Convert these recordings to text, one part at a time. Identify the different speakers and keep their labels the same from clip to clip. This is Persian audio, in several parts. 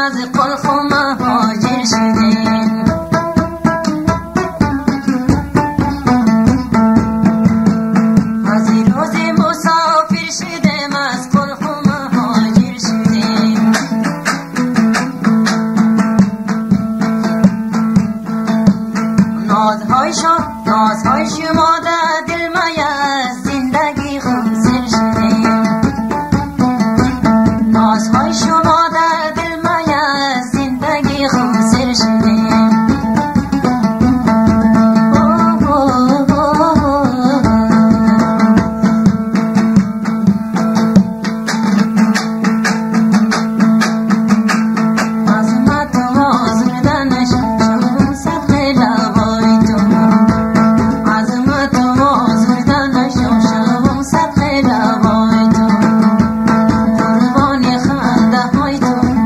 Speaker 1: از قلخ و مهاجر شدیم. از این روز مسافر شدیم، از قلخ و مهاجر شدیم. نازهای شما در دل ما از زندگی خونسر شدیم. نازهای شما در دل ما از زندگی خونسر شدیم. عظمت و آزردنش شما صدق لبای تو. عظمت و آزردنش شما صدق لبای تو. قربانی خنده های تو.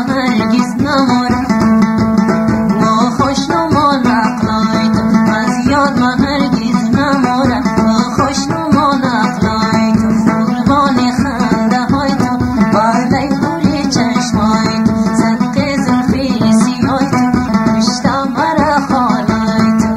Speaker 1: هرگز نمورم و خوشنما نقلای تو از یاد من هرگز نمورم و خوشنما نقلای تو قربان خنده های تو بالای گوری چشمای تو صدق زلفی سیای تو کشتا مرا خالای تو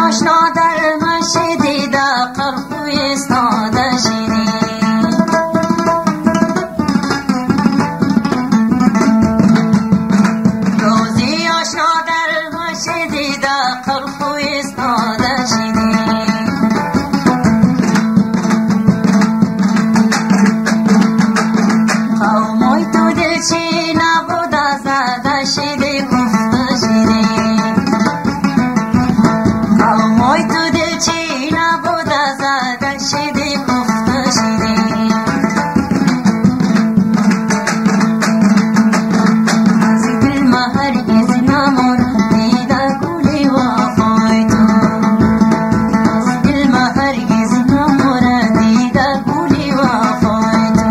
Speaker 1: آشنا در مشهد قلب ایستاده شدی روزی آشنا در مشهد قلب ایستاده شدی قومای تو دلچی نبود زده شدی گفته شدی قومای تو دلچی نبود زده شدی گفته شدی از دل ما هرگز نمورم دیده گلی وفای تو از دل ما هرگز نمورم دیده گلی وفای تو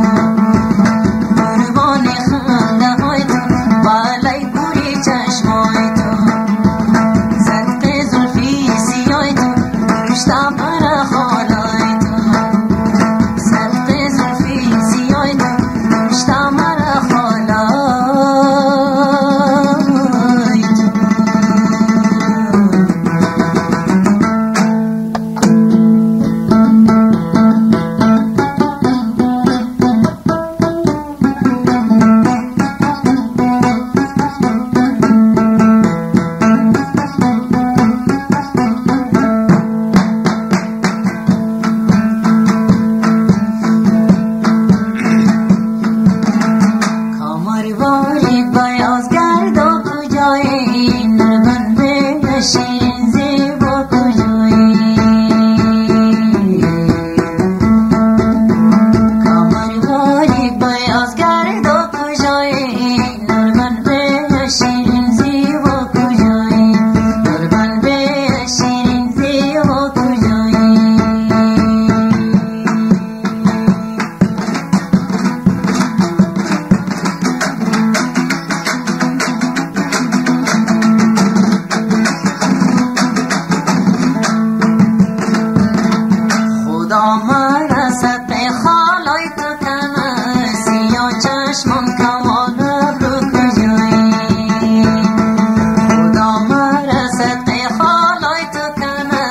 Speaker 1: قربان خنده های تو بالای گوری چشمای تو صدق زلفی سیای تو کشتا مرا خالای تو صدق زلفی سیای تو کشتا مرا خالای تو کامرواری بیاز گرد و کجایی نربنده شیرین زیبا کجایی کامرواری بیاز گرد و کجایی نربنده شیرین زیبا کجایی نربنده شیرین زیبا کجایی خدا مرا صدق خالای تو کنه سیاه چشمان کمان ابرو کجایی خدا مرا صدق خالای تو کنه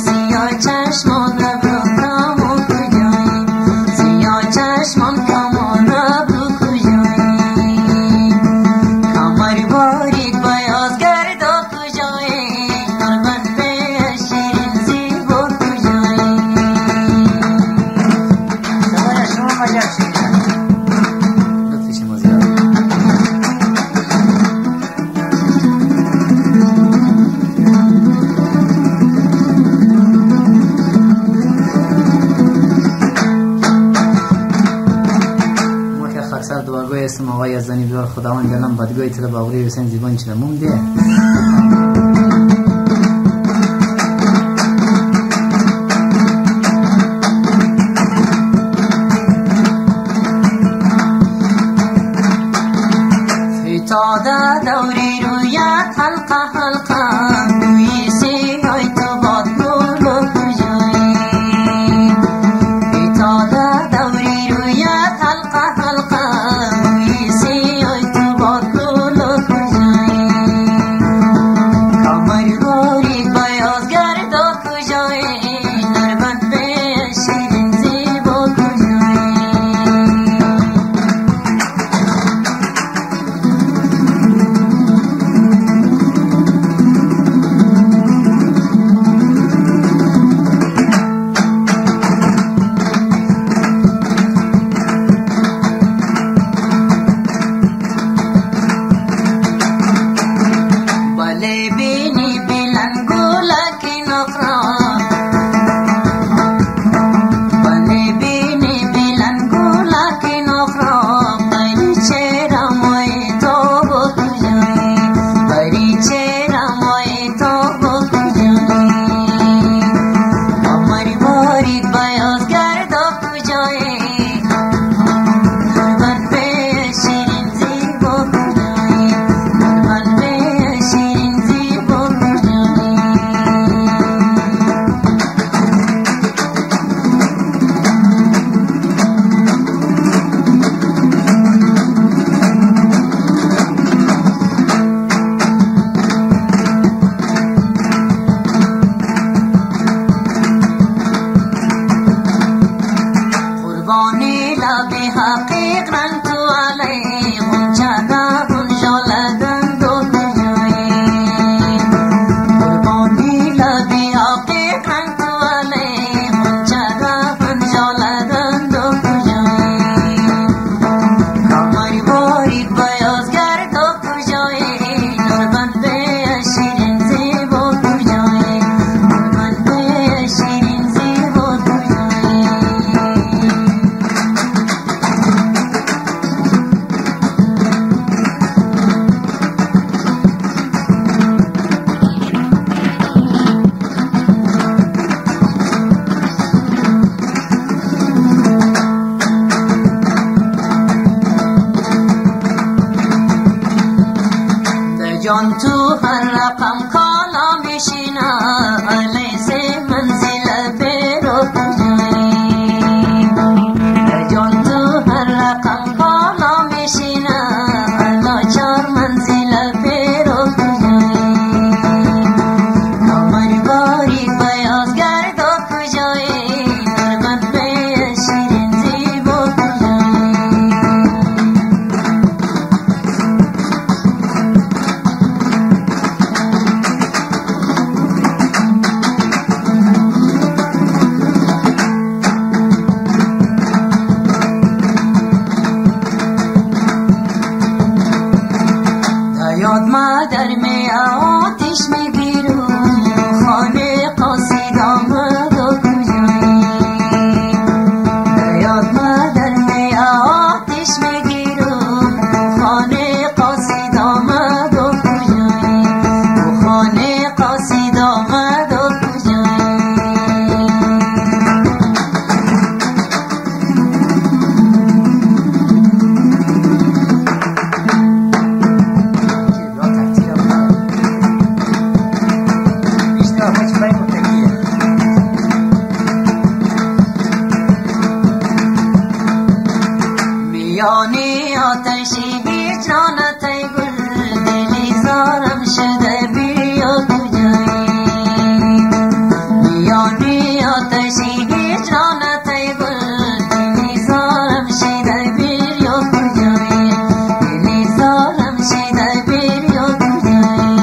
Speaker 1: سیاه چشمان ابرو کمان کجایی سیاه چشمان کمان ابرو کجایی کمر باریک بیاز گرد و کجایی نربنده شیرین زیبا کجایی خرسر دوارگوی اسم آقای یزدانی بیار خداوند دلم بدگوی تر باوری حسین زیبان چرا مومده فتاده دوری رویت حلقه حلقه روی سیای تو باد گل کجایی فتاده دوری رویت حلقه حلقه روی سیای تو باد گل کجایی تو هر رقم کالا میشینم لیس منزل پیرو کجایی جان تو هر رقم کالا میشینم لاچار منزل پیرو کجایی کمر باری بیاز گرد و کجایی درمت به شیرین زیبا کجایی یاد مادر می آتش می گیرم خانه قصید آمد و کجایی یاد مادر می آتش می گیرم خانه قصید آمد و کجایی خانه قصید آمد و میانی آتشی هجرانت ای گل دلی زارم شده بیا کجایی میانی آتشی هجرانت ای گل دلی زارم شده بیا کجایی دلی زارم شده بیا کجایی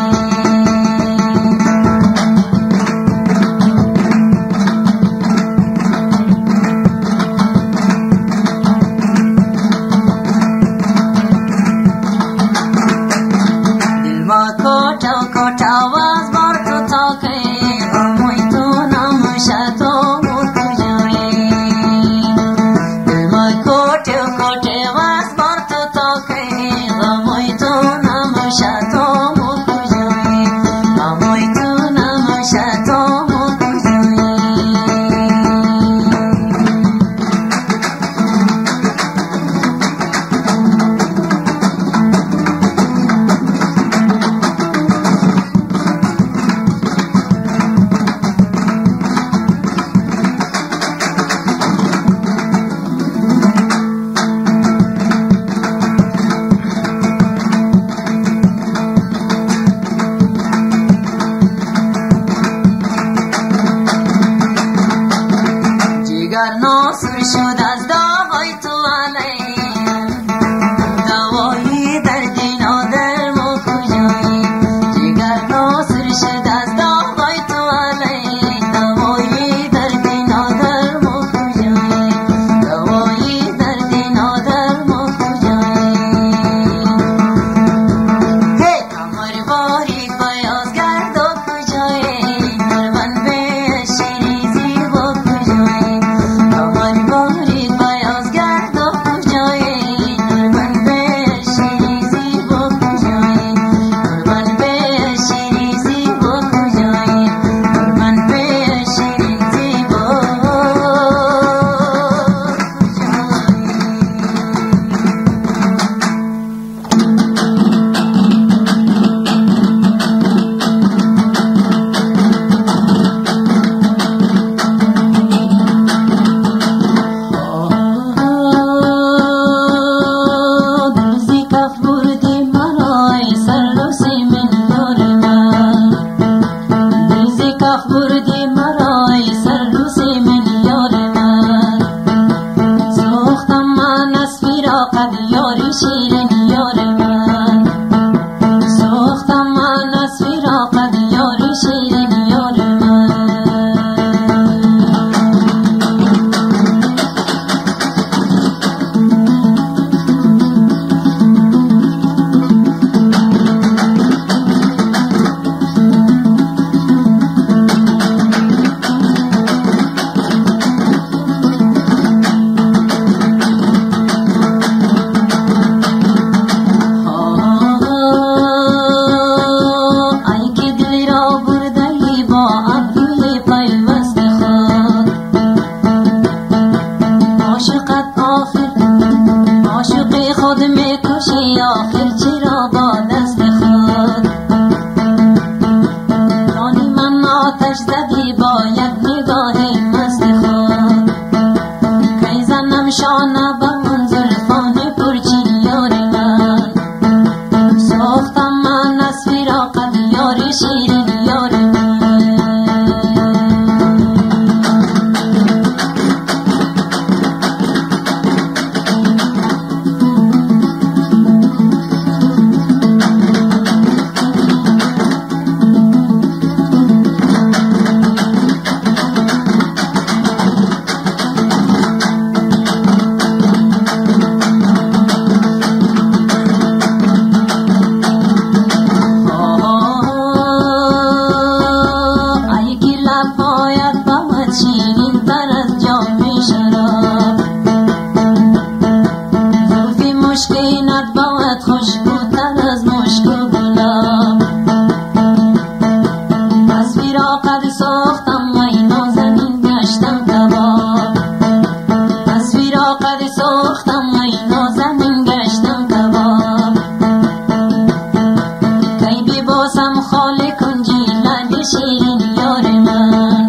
Speaker 1: کوتا واز بار تو تاکی غموی تو نموشه تو مکجایی دلمای کوتی واز بار تو تاکی غموی تو نموشه تو مکجایی غموی تو نموشه تو مکجایی ناصر شد از داغای تو علی دوایی در دینا در مو کجایی جگر ناصر شد از داغای تو علی دوایی در دینا در مو کجایی دوایی در دینا در مو کجایی هی کمر باری بیاز گرد و کجایی درمن به شیری زیبا کجایی آتش زدی با یک نگاه مست خود کی زنم شانه به من زلفان پرچین یار من ساختم من از فراقت یار شیرین یار من شیرین تر از جام شراب زلفی مشکینت باید خوشبوتر از مشک و گلاب از فراقت ساختم ای نازنین گشتم کباب از فراقت ساختم ای نازنین گشتم کباب کی بباسم خاله کنجی لعل شیرین یار من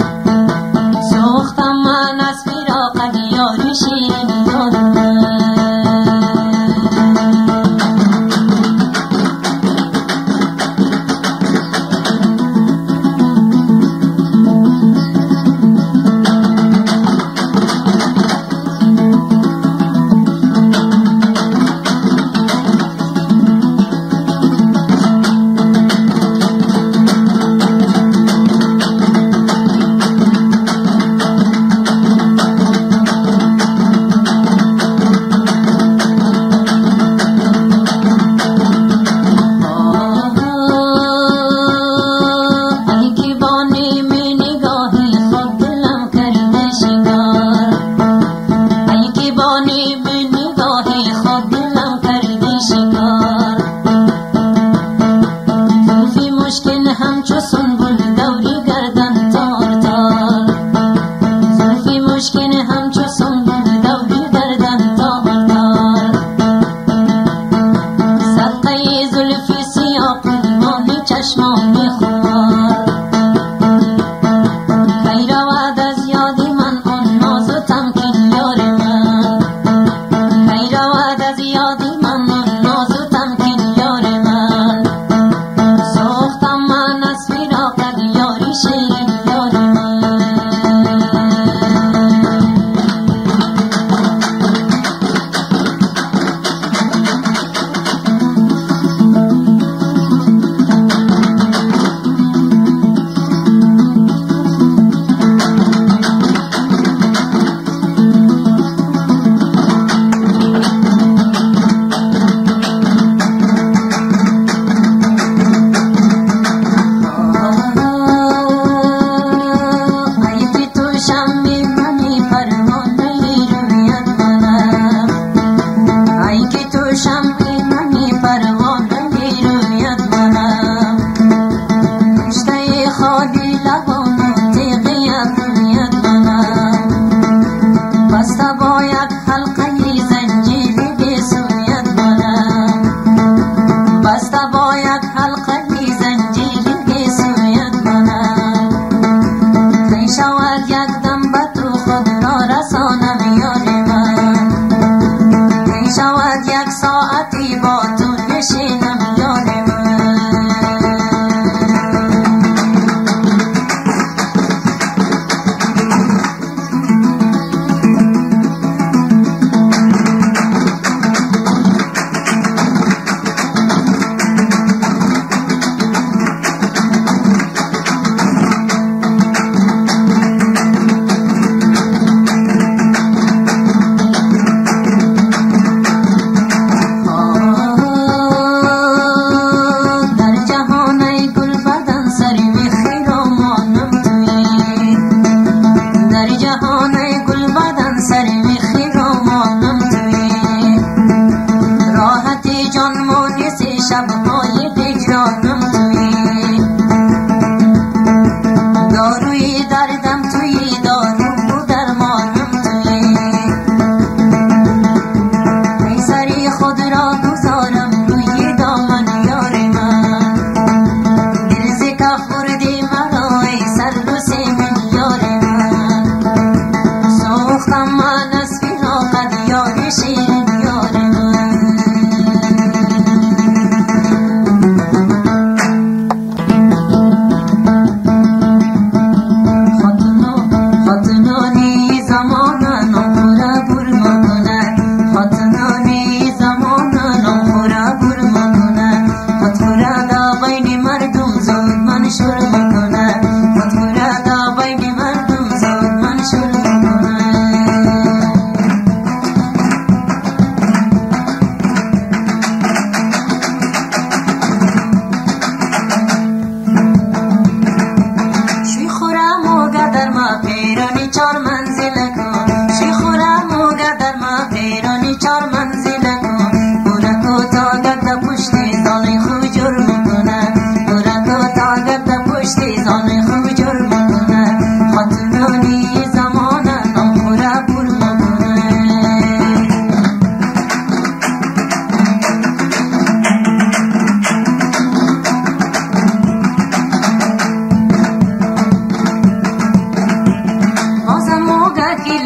Speaker 1: ساختم من از فراقت یار شیرین یار من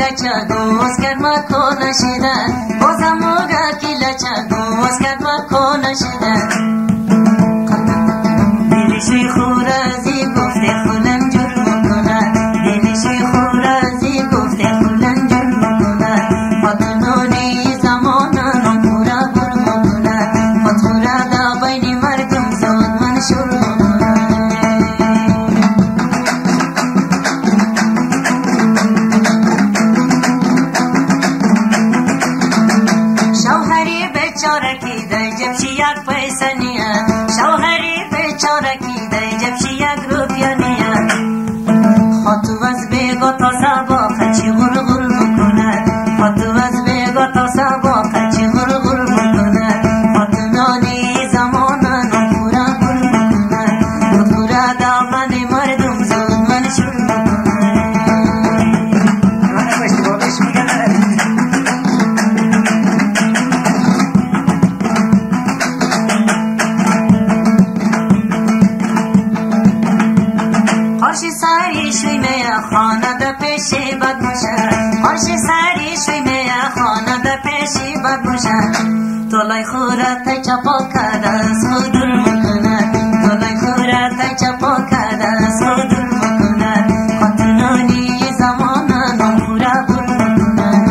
Speaker 1: لچه دوست کرد مکو نشیدن بازم موگه کی لچه دوست کرد مکو نشیدن دلشوی خورازی گفته خونم جرم کند دلشوی خورازی گفته خونم جرم کند خاتونانی زمانم پورا برم کند خاتورا دا بین مردم زود من شروع چارکی دای جبشی یک پیسه نیا شوهری بیچارکی دای جبشی یک روپیا نیا خاطو از بیگا تا سبا خچی غرغر بکند خاطو از بیگا تا سبا خچی غرغر بکند خاتونانی زمانن پورا گر بکند پورا دامن مردم زود من شروع بکند ساری شوی میا خانه دا پیشی بد موشن خوش ساری شوی میا خانه دا پیشی بد موشن تولای خورت چپا کرده سودر مکند تولای خورت چپا کرده سودر مکند خاتونانی زمانن پورا بر مکند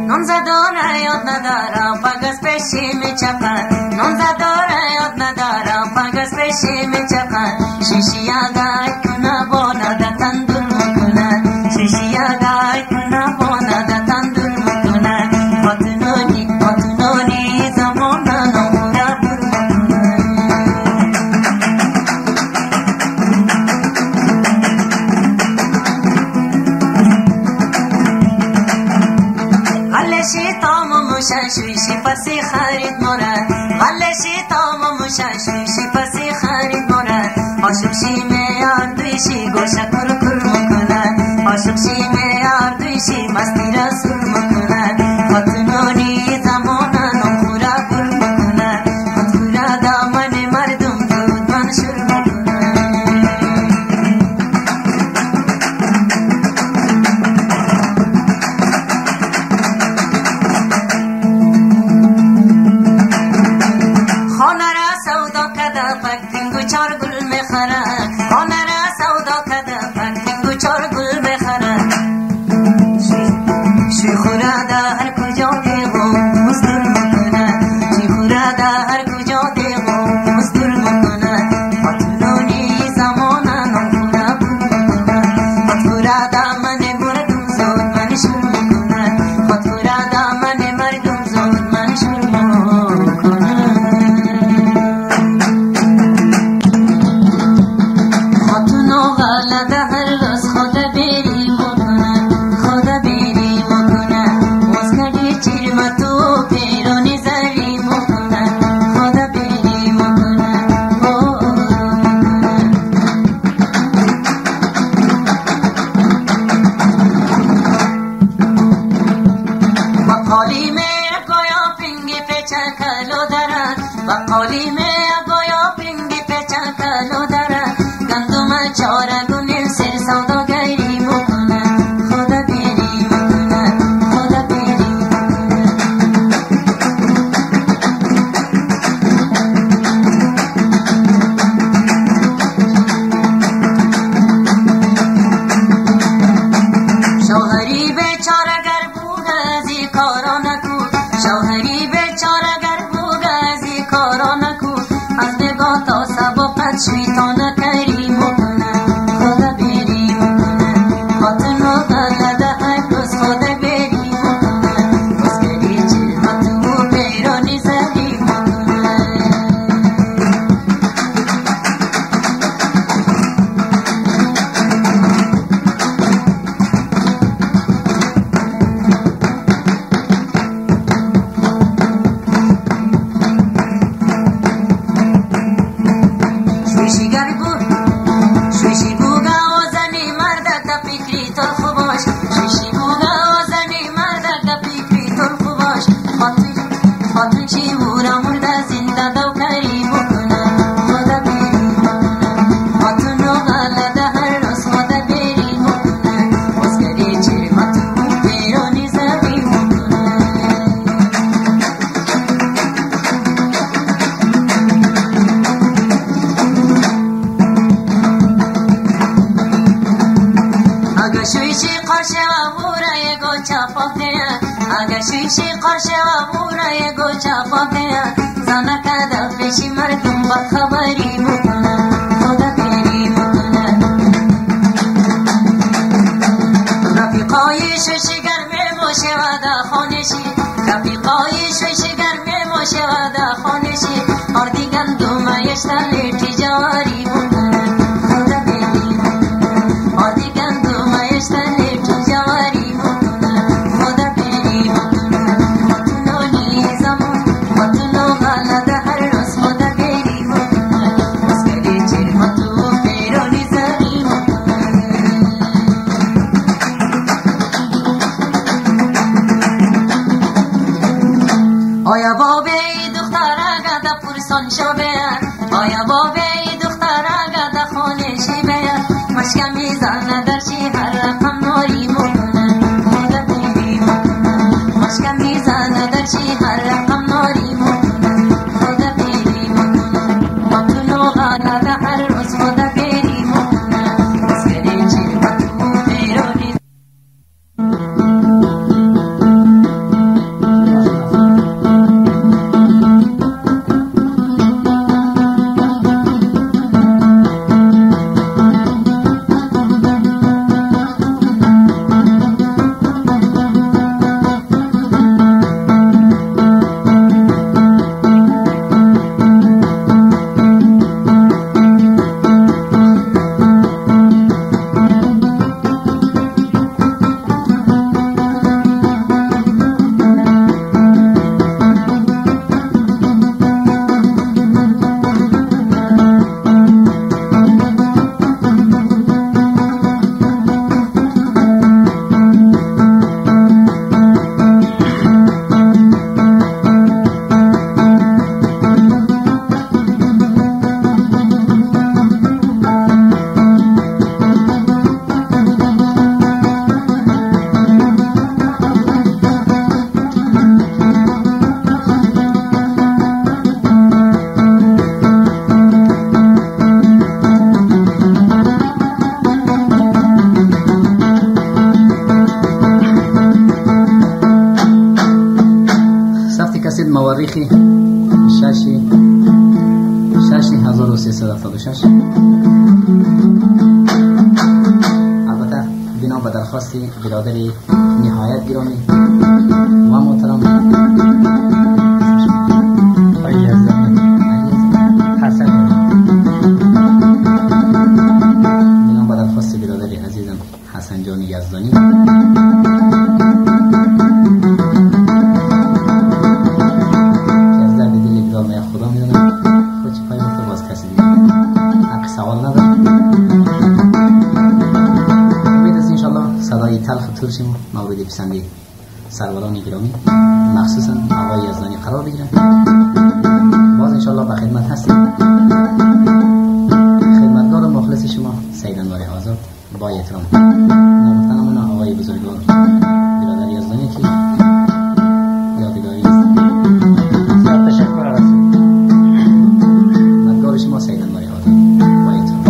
Speaker 1: نامزداره یاد ندارم پگس پیشی می چپن نامزداره یاد ندارم پگس پیشی می چپن شیشی اگای کنه بانه ده تندور مکنن شیشی اگای کنه بانه ده تندور مکنن خاتونانی زمانن پورا بر مکنن غلشی تام و موشن شویشی پسی خرید مورد غلشی تام و موشن شویشی پسی خرید مورد عاشقشی میار دویشی گوشه کر کر مکند عاشقشی میار دویشی مستی را سر مکند خاتونانی زمانن پورا بر مکند خاتورا دامن مردم زود من شروع مکند چار گل میخرن خانه را سودا کده پنگو چار گل میخرن شوی خورا دا هر کجا دیگو مزدور مکنن شوی خورا دا هر کجا دیگو مزدور مکنن خاتونانی زمانن پورا بر مکنن خاتورا دامن مردم زود من شروع مکنن خاتورا دامن مردم زود من شروع مکنن غلط هر روز خدا بیری مکنن خدا بیری مکنن واسکدی چیرم تو پیرانی زری مکنن خدا بیری مکنن بقالی میں گویا پنگی پیچا کلو درن بقالی میں گویا پنگی پیچا کلو درن گندم چاره گونیل سر سوداگری مکنن خدا بیری مکنن خدا بیری شوهری بیچاره گر بود از این کارا نکو شوهری بیچاره گر بود از این کارا نکو از نگاه تا سبقت شیطان کری مکنن خدا بیری مکنن خاتونو غلط هر روز خدا بیری مکنن بسکری چلمتو پیرانی زری مکنن شویشی گر بود اگه شیشی قرشه و موره گوچه پاکه زنه کده پیشی مردم بد خبری بکنه خدا پیری بکنه رفیقای شوشی گرمه باشه و ده خانشی رفیقای شوشی گرمه باشه و ده خانشی آردی گندوم یشتر تجاری بکنه خدا پیری بکنه آردی گندوم یشتر تجاری بکنه خدا پیری بکنه مطلو نیزمون مطلو غلده هر روز خدا پیری بکنه مسکری چیر مطلو پیرانی زنی بکنه آیا بابی دختره گده پرسان شو بیار آیا بابی دختره گده خونشی بیار مشکم میزنه در چی هر رقم ناری مکنه خدا پیری مکنه مشکم میزنه در چی هر رقم ناری مکنه خدا پیری مکنه مطلو غلده هر روز خدا پیری مکنه مسکری چی مطلو پیرانی مورخی 6376 البته بنا به درخواست برادر نهایت گرامی و محترم حسن بنا به درخواست برادر عزیزم حسن جان یزدانی ترشیم مورد پسند سروران گرامی مخصوصا آقای یزدانی قرار بگیرن باز انشالله به خدمت هستیم خدمتگار و مخلص شما سید انوار آزاد با احترام نامتنمون آقای بزرگوار برادر یزدانی که یادگاری است زیاد تشکر رسول خدمتگار شما سید انوار آزاد با احترام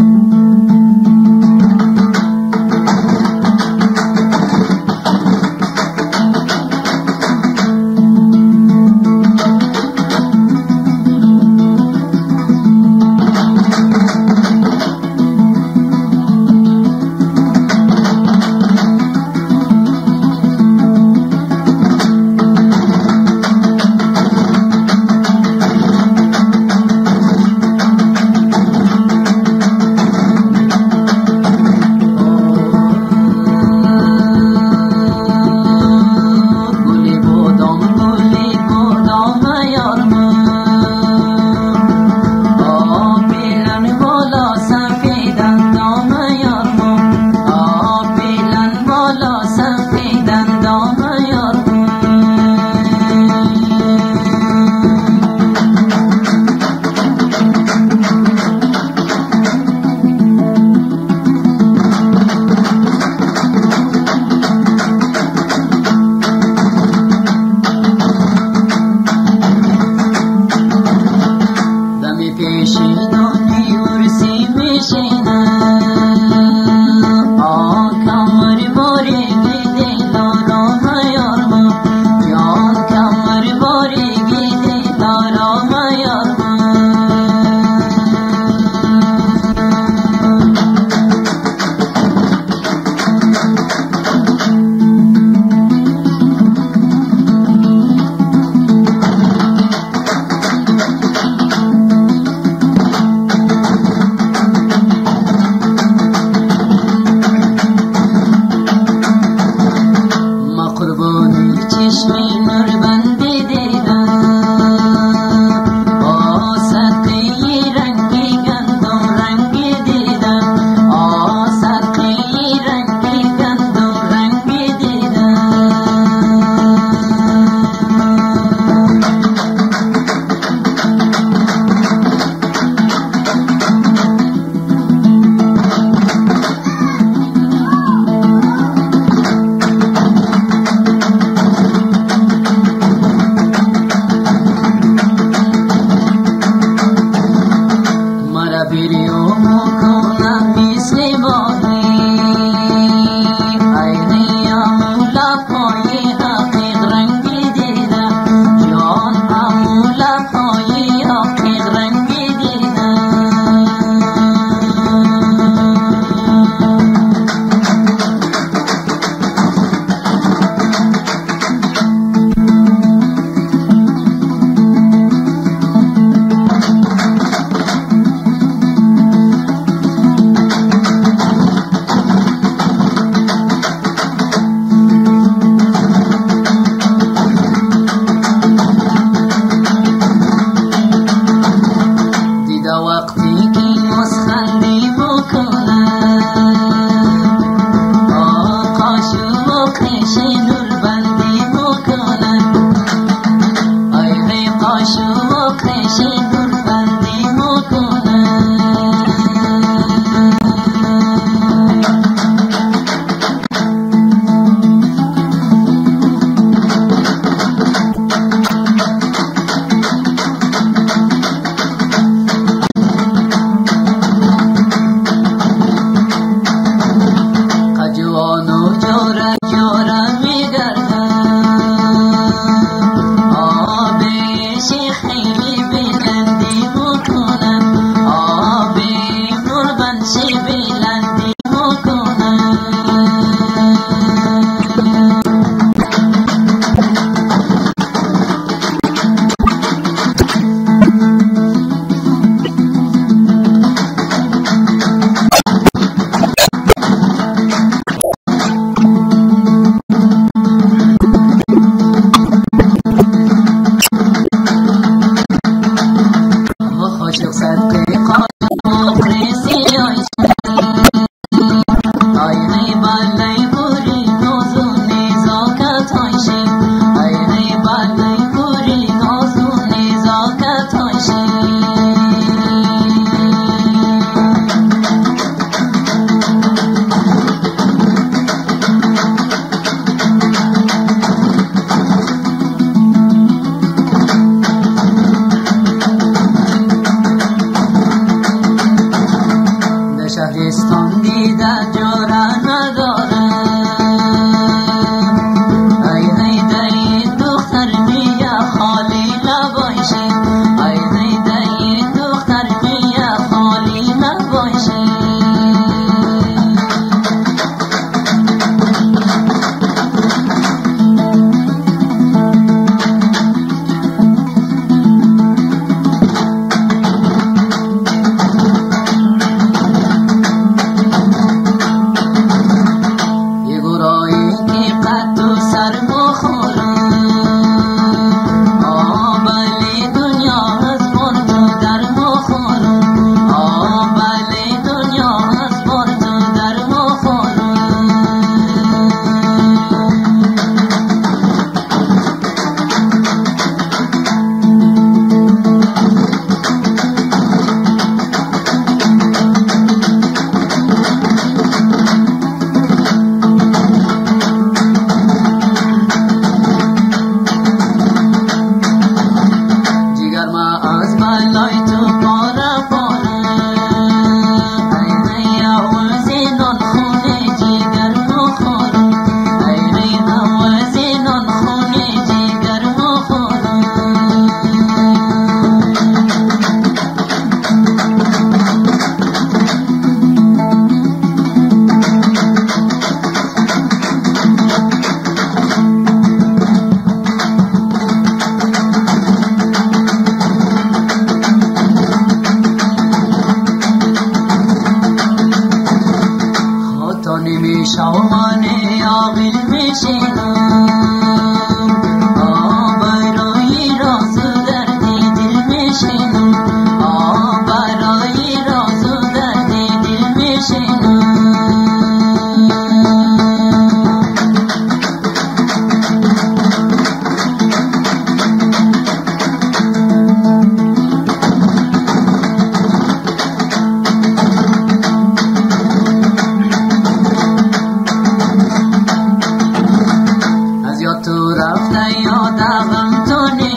Speaker 1: لبم تونه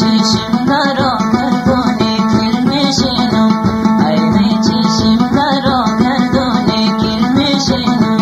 Speaker 1: چشم درا گردونه کرمشنو ای چشم درا گردونه کرمشنو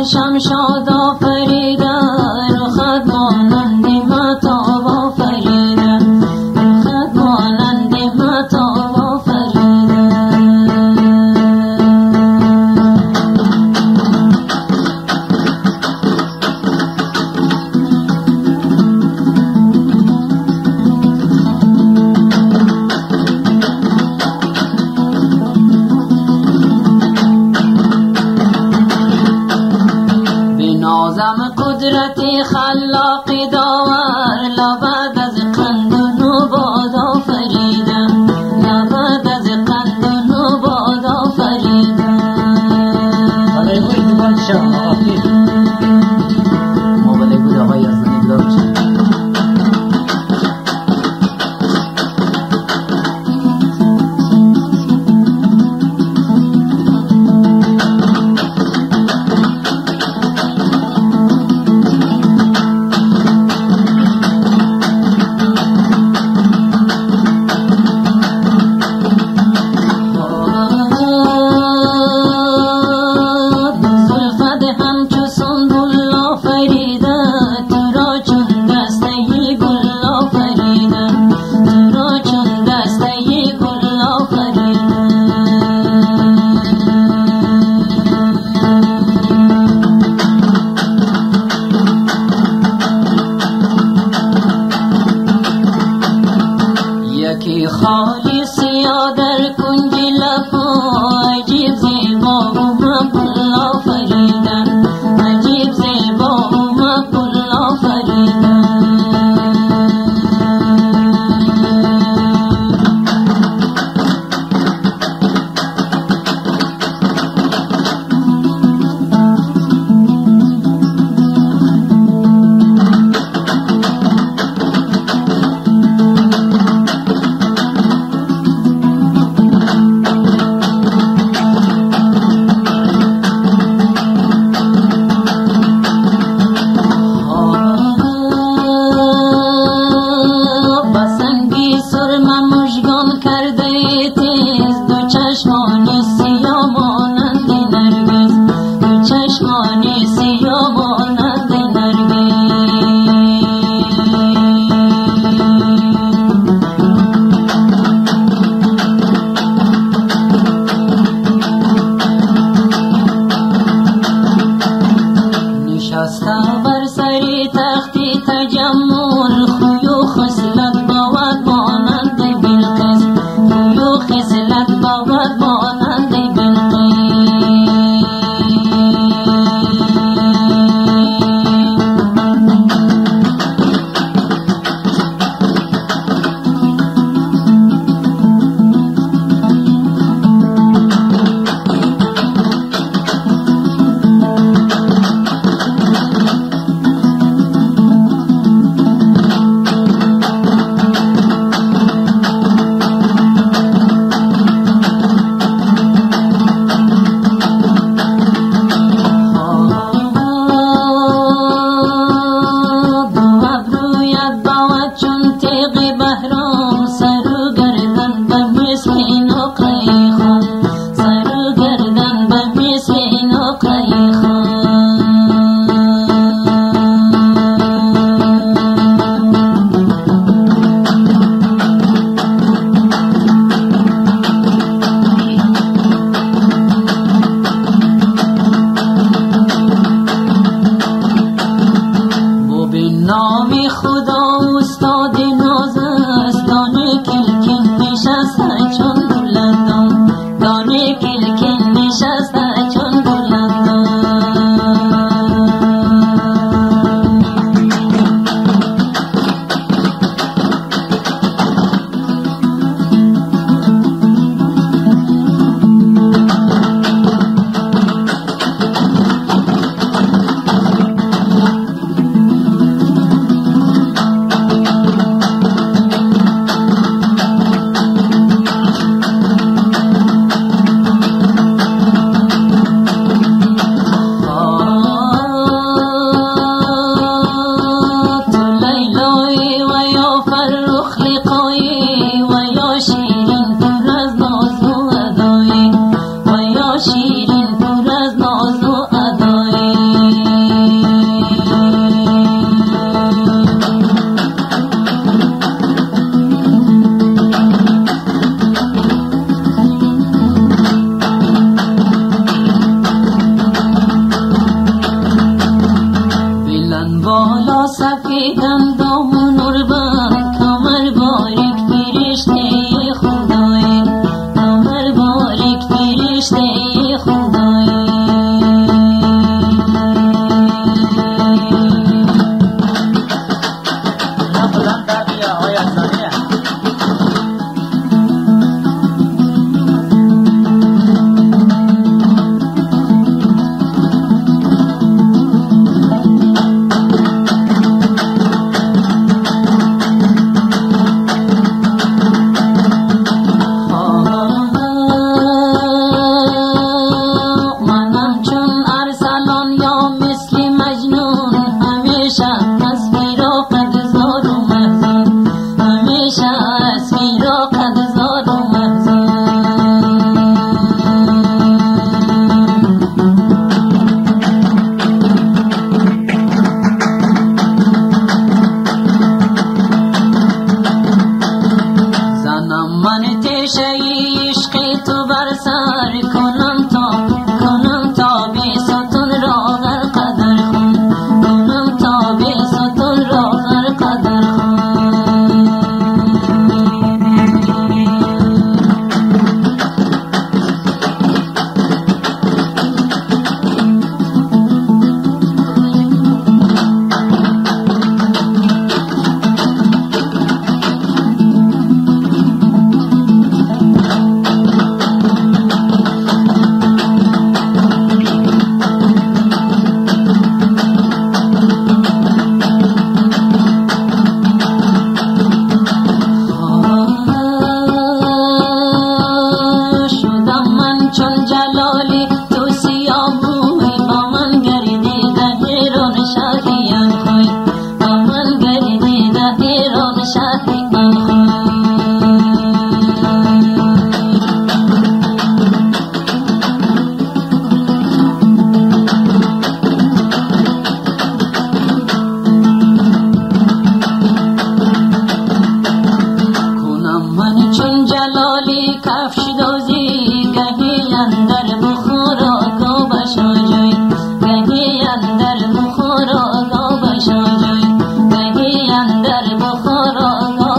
Speaker 1: شمشاد آفریدن رخت مانند مهتاب آفریدن رخت مانند مهتاب آفریدن نازم قدرتی خلاقی داور لبد از قند و نباد آفریدم لبد از قند و نباد آفریدم
Speaker 2: برای گوی دوبار شب آقای ما برای گوی آقای از نگلا بشن
Speaker 1: یکی خالی سیاه در کنج لب عجیب زیبا و مقبول آفریدن عجیب زیبا و مقبول آفریدن افتاد ناز است دانه کلکل نشسته چون بلندان دانه کلکل نشسته چون بلندان بالا سفیدم دامون نوربند کمر باریک فرشته خدای کمر باریک فرشته خدای
Speaker 2: بلند در بیا آقای افسانه
Speaker 1: اندر بخورا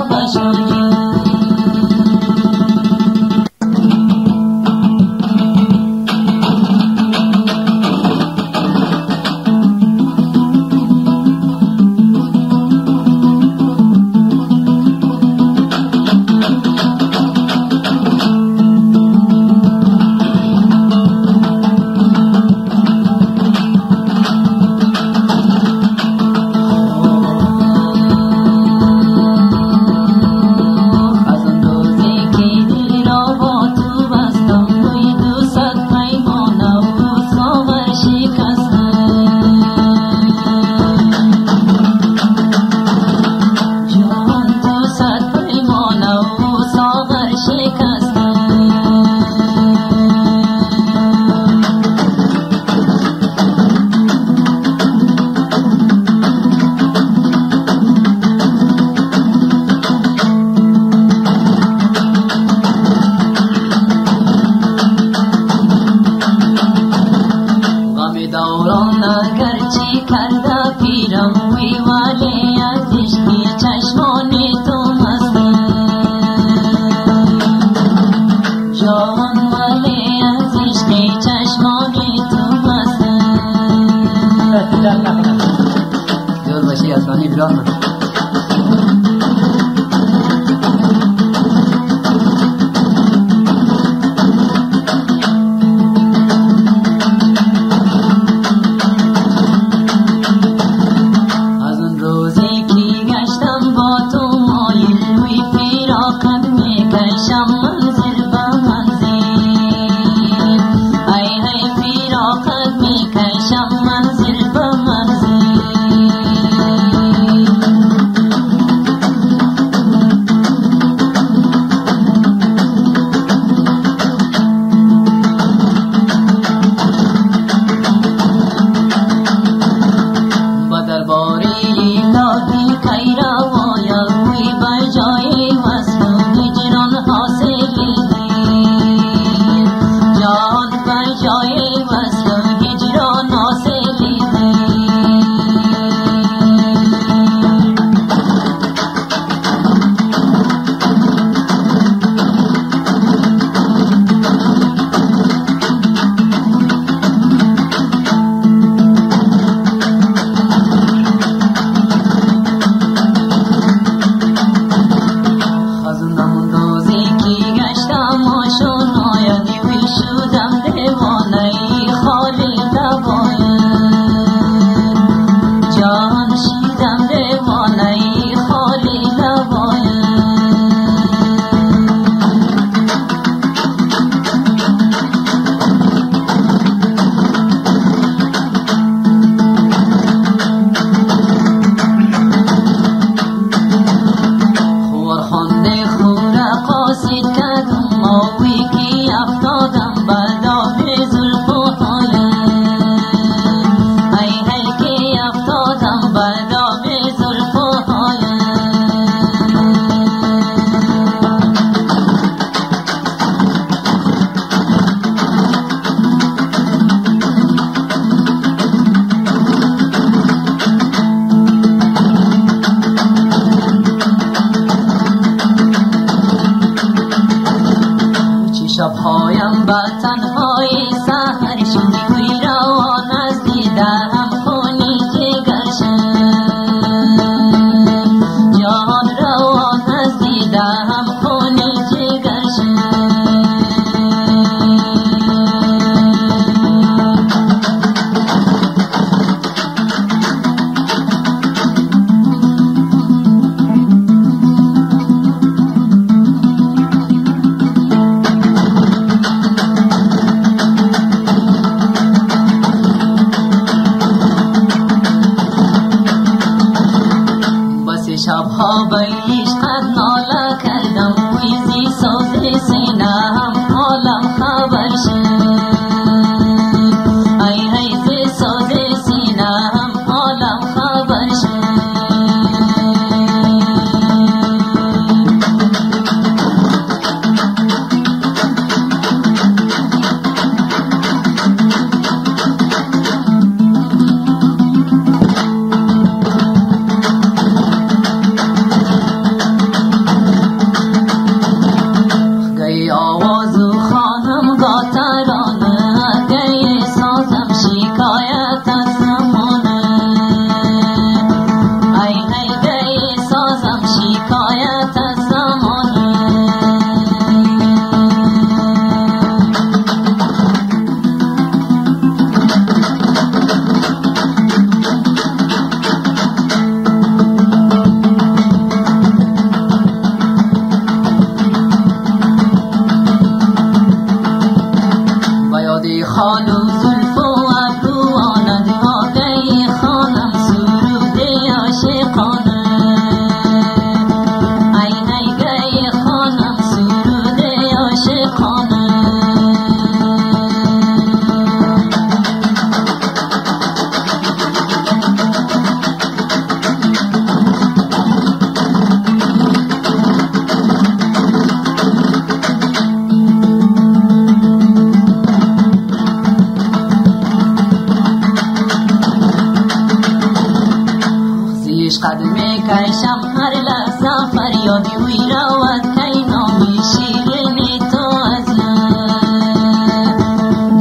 Speaker 1: جانم فریادی وی رود کی نامی شیرین تو از یاد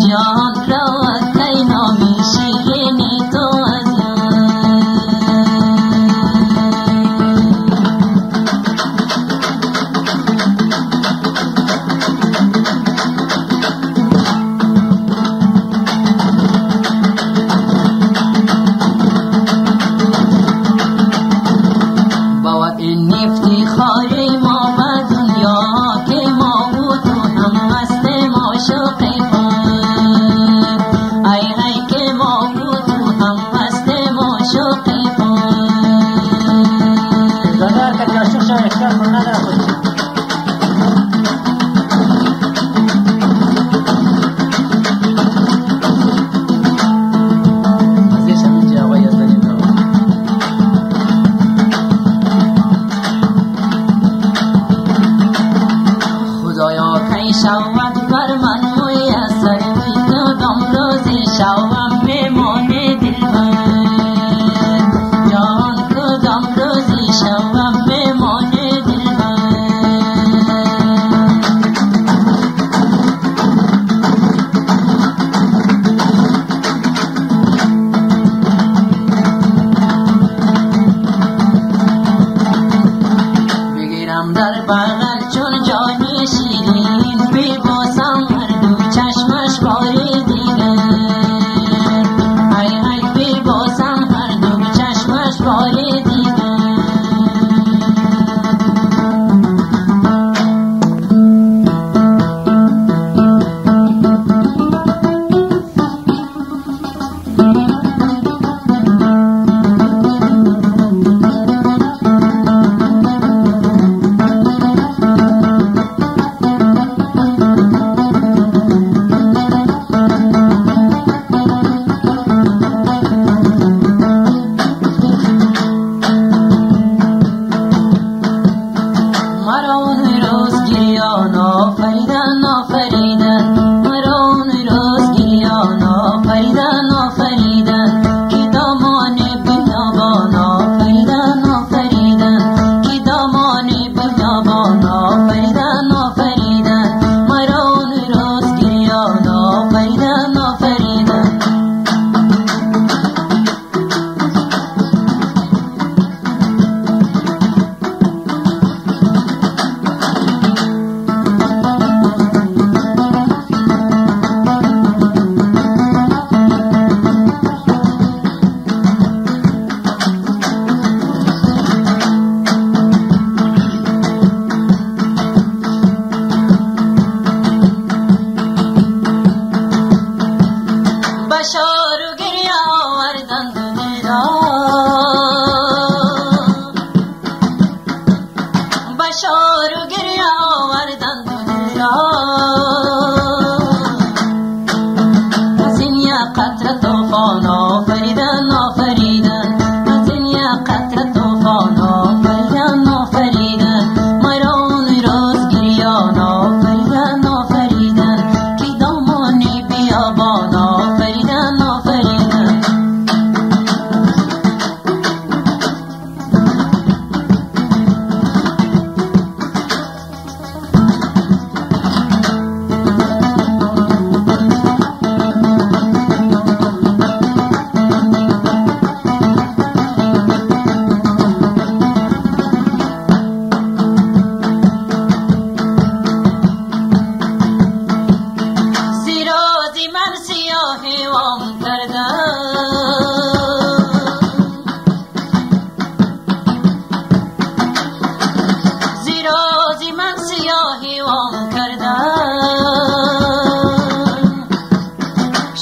Speaker 1: جان رود کی نامی شیرین تو از افتخاری ما به دنیا که ما بود تو هم مست معشوق خود ای ای که ما بود تو هم مست معشوق خود
Speaker 2: دادار که عاشق شو اختیار کن نداره خود
Speaker 1: شود بر من میسر کدام روزی شوم میمانه دلبر جان کدام روزی شوم میمانه دلبر بگیرم در بغل چون جانی شیرین ببوسم هر دو چشمش باری دیگر ای ای ببوسم هر دو چشمش باری دیگر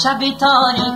Speaker 1: شب تاریک